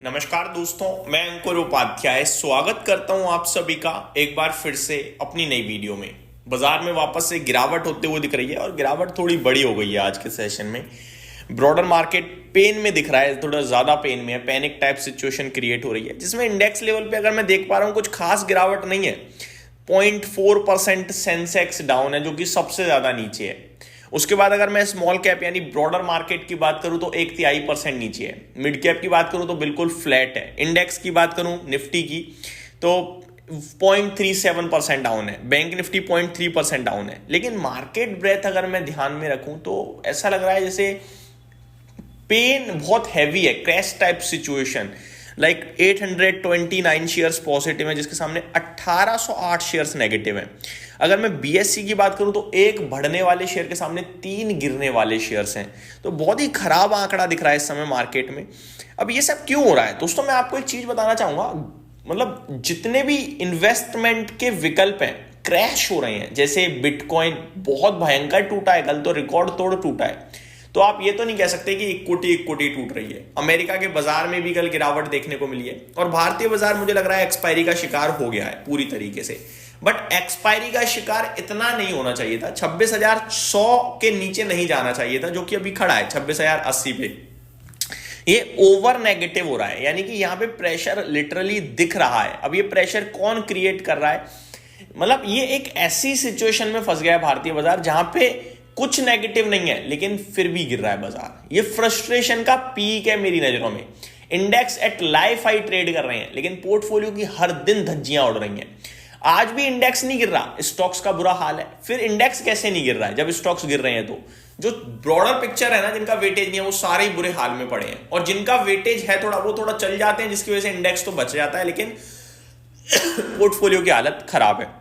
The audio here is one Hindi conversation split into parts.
नमस्कार दोस्तों, मैं अंकुर उपाध्याय स्वागत करता हूं आप सभी का एक बार फिर से अपनी नई वीडियो में। बाजार में वापस से गिरावट होते हुए दिख रही है और गिरावट थोड़ी बड़ी हो गई है आज के सेशन में। ब्रॉडर मार्केट पेन में दिख रहा है, थोड़ा ज्यादा पेन में है, पैनिक टाइप सिचुएशन क्रिएट हो रही है, जिसमें इंडेक्स लेवल पे अगर मैं देख पा रहा हूं कुछ खास गिरावट नहीं है। 0.4% सेंसेक्स डाउन है, जो कि सबसे ज्यादा नीचे है। उसके बाद अगर मैं स्मॉल कैप यानी ब्रॉडर मार्केट की बात करूं तो 1/3% नीचे है। मिड कैप की बात करूं तो बिल्कुल फ्लैट है। इंडेक्स की बात करूं निफ्टी की तो 0.37% डाउन है। बैंक निफ्टी 0.3% डाउन है। लेकिन मार्केट ब्रेथ अगर मैं ध्यान में रखूं तो ऐसा लग रहा है जैसे पेन बहुत हैवी है, crash type situation. Like 829 shares positive है, जिसके सामने 1808 शेयर्स नेगेटिव है। अगर मैं बीएससी की बात करूं तो एक बढ़ने वाले शेयर के सामने 3 गिरने वाले शेयर्स हैं। तो बहुत ही खराब आंकड़ा दिख रहा है इस समय मार्केट में। अब ये सब क्यों हो रहा है दोस्तों, मैं आपको एक चीज बताना चाहूंगा। मतलब जितने भी इन्वेस्टमेंट के विकल्प हैं क्रैश हो रहे हैं। जैसे बिटकॉइन बहुत भयंकर टूटा है, कल तो रिकॉर्ड तोड़ टूटा है। तो आप ये तो नहीं कह सकते कि इक्विटी टूट रही है। अमेरिका के बाजार में भी कल गिरावट देखने को मिली है और भारतीय बाजार मुझे लग रहा है एक्सपायरी का शिकार हो गया है पूरी तरीके से। बट एक्सपायरी का शिकार इतना नहीं होना चाहिए था। 26,100 के नीचे नहीं जाना चाहिए था, जो कि अभी खड़ा है 26,080 पे। ये ओवर नेगेटिव हो रहा है, यानी कि यहां पे प्रेशर लिटरली दिख रहा है। अब ये प्रेशर कौन क्रिएट कर रहा है? मतलब ये एक ऐसी सिचुएशन में फंस गया है भारतीय बाजार जहां पे कुछ नेगेटिव नहीं है लेकिन फिर भी गिर रहा है बाजार। ये फ्रस्ट्रेशन का पीक है मेरी नजरों में। Index at life high trade कर रहे हैं लेकिन पोर्टफोलियो की हर दिन धज्जियां उड़ रही हैं। आज भी इंडेक्स नहीं गिर रहा, स्टॉक्स का बुरा हाल है। फिर इंडेक्स कैसे नहीं गिर रहा है जब स्टॉक्स गिर रहे हैं? तो जो ब्रॉडर पिक्चर है ना, जिनका वेटेज नहीं है वो सारे ही बुरे हाल में पड़े हैं, और जिनका वेटेज है थोड़ा वो थोड़ा चल जाते हैं, जिसकी वजह से इंडेक्स तो बच जाता है लेकिन पोर्टफोलियो की हालत खराब है।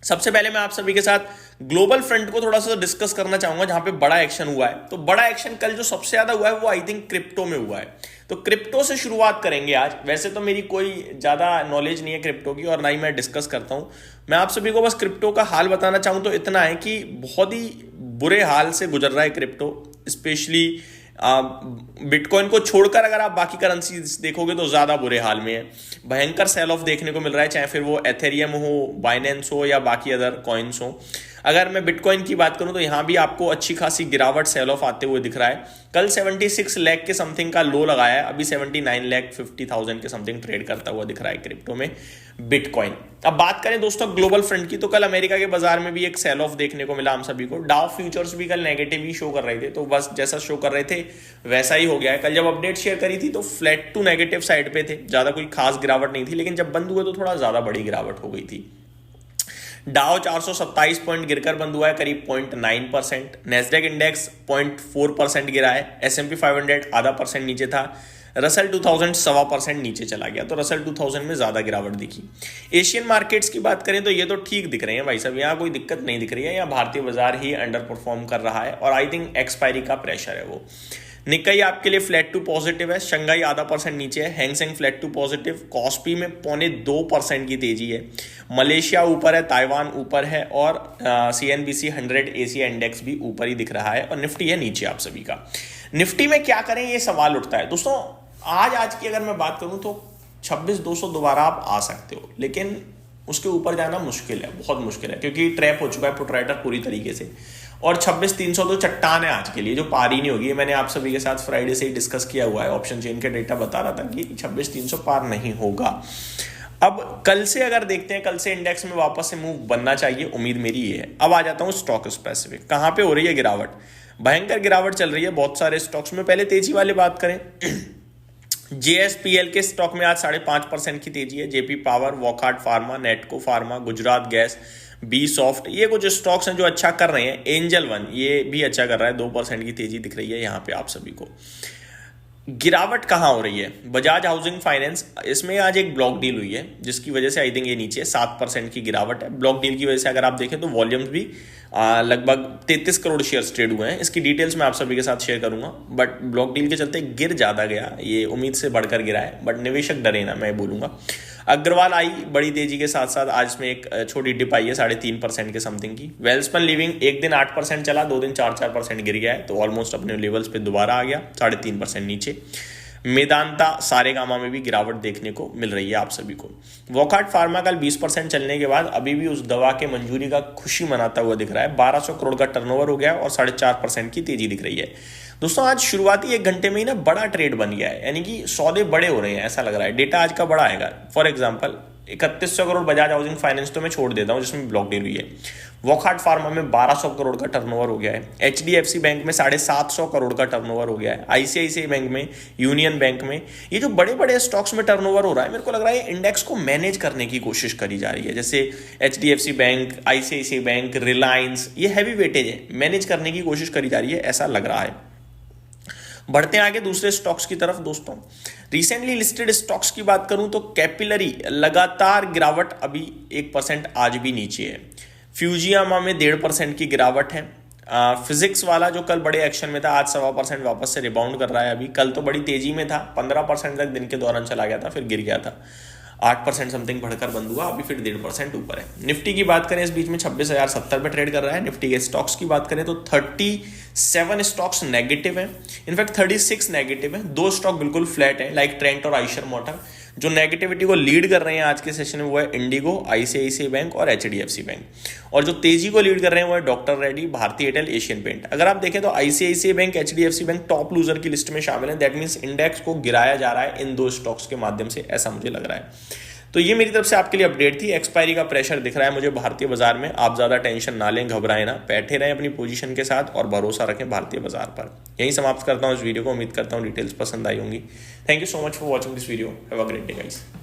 सबसे पहले मैं आप सभी के साथ ग्लोबल फ्रंट को थोड़ा सा डिस्कस करना चाहूंगा, जहां पे बड़ा एक्शन हुआ है। तो बड़ा एक्शन कल जो सबसे ज्यादा हुआ है वो आई थिंक क्रिप्टो में हुआ है। तो क्रिप्टो से शुरुआत करेंगे आज। वैसे तो मेरी कोई ज्यादा नॉलेज नहीं है क्रिप्टो की और ना ही मैं डिस्कस करता हूं। मैं आप सभी को बस क्रिप्टो का हाल बताना चाहूं तो इतना है कि बहुत ही बुरे हाल से गुजर रहा है क्रिप्टो। स्पेशली बिटकॉइन को छोड़कर अगर आप बाकी करेंसी देखोगे तो ज्यादा बुरे हाल में है। भयंकर सेल ऑफ देखने को मिल रहा है, चाहे फिर वो एथेरियम हो, बाइनेंस हो या बाकी अदर कॉइन्स हो। अगर मैं बिटकॉइन की बात करूं तो यहां भी आपको अच्छी खासी गिरावट सेल ऑफ आते हुए दिख रहा है। कल 76 लाख के समथिंग का लो लगाया है, अभी 79,50,000 के समथिंग ट्रेड करता हुआ दिख रहा है क्रिप्टो में बिटकॉइन। अब बात करें दोस्तों ग्लोबल फ्रंट की, तो कल अमेरिका के बाजार में भी एक सेल ऑफ देखने को मिला हम सभी को। डाउ फ्यूचर्स भी कल नेगेटिव ही शो कर रहे थे, तो बस जैसा शो कर रहे थे वैसा ही हो गया है। कल जब अपडेट शेयर करी थी तो फ्लैट टू नेगेटिव साइड पे थे, ज्यादा कोई खास गिरावट नहीं थी, लेकिन जब बंद हुए तो थोड़ा ज्यादा बड़ी गिरावट हो गई थी। डाउ 427 पॉइंट गिरकर बंद हुआ है, करीब 0.9%। नेस्डेक इंडेक्स 0.4% गिरा है। S&P 500 0.5% नीचे था। रसल 2000 1.25% नीचे चला गया, तो रसल 2000 में ज्यादा गिरावट दिखी। एशियन मार्केट्स की बात करें तो ये तो ठीक दिख रहे हैं भाई साहब, यहाँ कोई दिक्कत नहीं दिख रही है। यहाँ भारतीय बाजार ही अंडर परफॉर्म कर रहा है और आई थिंक एक्सपायरी का प्रेशर है वो। निक्काई आपके लिए फ्लैट टू पॉजिटिव है। शंघाई 0.5% नीचे है। Hang Seng flat to positive. Kospi में 0.25% की तेजी है। मलेशिया ऊपर है, ताइवान ऊपर है और CNBC 100 एशिया इंडेक्स भी ऊपर ही दिख रहा है और निफ्टी है नीचे आप सभी का। निफ्टी में क्या करें ये सवाल उठता है दोस्तों। आज की अगर मैं बात करूं तो 26,200 दोबारा आप आ सकते हो, लेकिन उसके ऊपर जाना मुश्किल है, बहुत मुश्किल है, क्योंकि ट्रैप हो चुका है प्रोट्राइटर पूरी तरीके से। और 26,300 तो चट्टान है आज के लिए, जो पार ही नहीं होगी। मैंने आप सभी के साथ फ्राइडे से ही डिस्कस किया हुआ है, ऑप्शन चेन के डेटा बता रहा था कि 26,300 पार नहीं होगा। अब कल से अगर देखते हैं, कल से इंडेक्स में वापस से मूव बनना चाहिए, उम्मीद मेरी ये है। अब आ जाता हूं स्टॉक स्पेसिफिक, कहां पे हो रही है गिरावट। भयंकर गिरावट चल रही है बहुत सारे स्टॉक्स में। पहले तेजी वाले बात करें JSPL के स्टॉक में आज 5.5% की तेजी है। JP Power, Wockhardt Pharma, Natco Pharma, Gujarat Gas, B Soft, ये कुछ स्टॉक्स हैं जो अच्छा कर रहे हैं। एंजल वन ये भी अच्छा कर रहा है, 2% की तेजी दिख रही है यहाँ पे आप सभी को। गिरावट कहाँ हो रही है? बजाज हाउसिंग फाइनेंस, इसमें आज एक ब्लॉक डील हुई है जिसकी वजह से आई थिंक ये नीचे 7% की गिरावट है। ब्लॉक डील की वजह से अगर आप देखें तो वॉल्यूम्स भी लगभग 33 करोड़ शेयर्स ट्रेड हुए हैं। इसकी डिटेल्स मैं आप सभी के साथ शेयर करूंगा, बट ब्लॉक डील के चलते गिर ज्यादा गया, ये उम्मीद से बढ़कर गिरा है, बट निवेशक डरे ना, मैं बोलूंगा। अग्रवाल आई बड़ी तेजी के साथ साथ, आज इसमें एक छोटी डिप आई है 3.5% के समथिंग की। वेल्सपन लिविंग एक दिन 8% चला, 2 दिन 4% गिर गया है, तो ऑलमोस्ट अपने लेवल्स पे दोबारा आ गया 3.5% नीचे। मेदांता सारेगामा में भी गिरावट देखने को मिल रही है आप सभी को। वॉकहार्ट फार्मा कल 20% चलने के बाद अभी भी उस दवा के मंजूरी का खुशी मनाता हुआ दिख रहा है। 1200 करोड़ का टर्नओवर हो गया और 4.5% की तेजी दिख रही है। दोस्तों आज शुरुआती 1 घंटे में ही ना बड़ा ट्रेड बन गया है, यानी कि सौदे बड़े हो रहे हैं ऐसा लग रहा है। डेटा आज का बड़ा आएगा। For example 3100 crore Bajaj housing finance तो मैं छोड़ देता हूं जिसमें ब्लॉक डील हुई है। वॉकहार्ट फार्मा में 1200 करोड़ का टर्नओवर हो गया है। एचडीएफसी बैंक में 750 करोड़ का टर्नओवर हो गया है। आईसीआईसीआई बैंक में, यूनियन बैंक में, ये जो बड़े बड़े स्टॉक्स में टर्नओवर हो रहा है, मेरे को लग रहा है इंडेक्स को मैनेज करने की कोशिश करी जा रही है। जैसे HDFC bank, ICICI bank, Reliance, ये हैवी वेटेज है, मैनेज करने की कोशिश करी जा रही है ऐसा लग रहा है। बढ़ते हैं आगे दूसरे स्टॉक्स की तरफ। दोस्तों रिसेंटली लिस्टेड स्टॉक्स की बात करूं तो कैपिलरी लगातार गिरावट, अभी 1% आज भी नीचे है। फ्यूजियामा में 1.5% की गिरावट है। फिजिक्स वाला जो कल बड़े एक्शन में था आज 1.25% वापस से रिबाउंड कर रहा है। अभी कल तो बड़ी तेजी में था, 15% तक दिन के दौरान चला गया था, फिर गिर गया था। 8% समथिंग बढ़कर बंद हुआ, अभी फिर 1.5% ऊपर है। निफ्टी की बात करें इस बीच में 26,070 पे ट्रेड कर रहा है। निफ्टी के स्टॉक्स की बात करें तो 37 स्टॉक्स नेगेटिव हैं, इनफैक्ट 36 नेगेटिव हैं। 2 स्टॉक बिल्कुल फ्लैट है, लाइक ट्रेंट और आइशर मोटर। जो नेगेटिविटी को लीड कर रहे हैं आज के सेशन में वो है इंडिगो, आईसीआईसीआई बैंक और एचडीएफसी बैंक। और जो तेजी को लीड कर रहे हैं वो है डॉक्टर रेड्डी, भारतीय एयरटेल, एशियन पेंट। अगर आप देखें तो ICICI bank, HDFC bank top loser की लिस्ट में शामिल है। दैट मीन्स इंडेक्स को गिराया जा रहा है इन 2 स्टॉक्स के माध्यम से, ऐसा मुझे लग रहा है। तो ये मेरी तरफ से आपके लिए अपडेट थी। एक्सपायरी का प्रेशर दिख रहा है मुझे भारतीय बाजार में। आप ज्यादा टेंशन ना लें, घबराएं ना, बैठे रहें अपनी पोजीशन के साथ और भरोसा रखें भारतीय बाजार पर। यही समाप्त करता हूं इस वीडियो को। उम्मीद करता हूं डिटेल्स पसंद आई होंगी। Thank you so much for watching this video. Have a great day guys.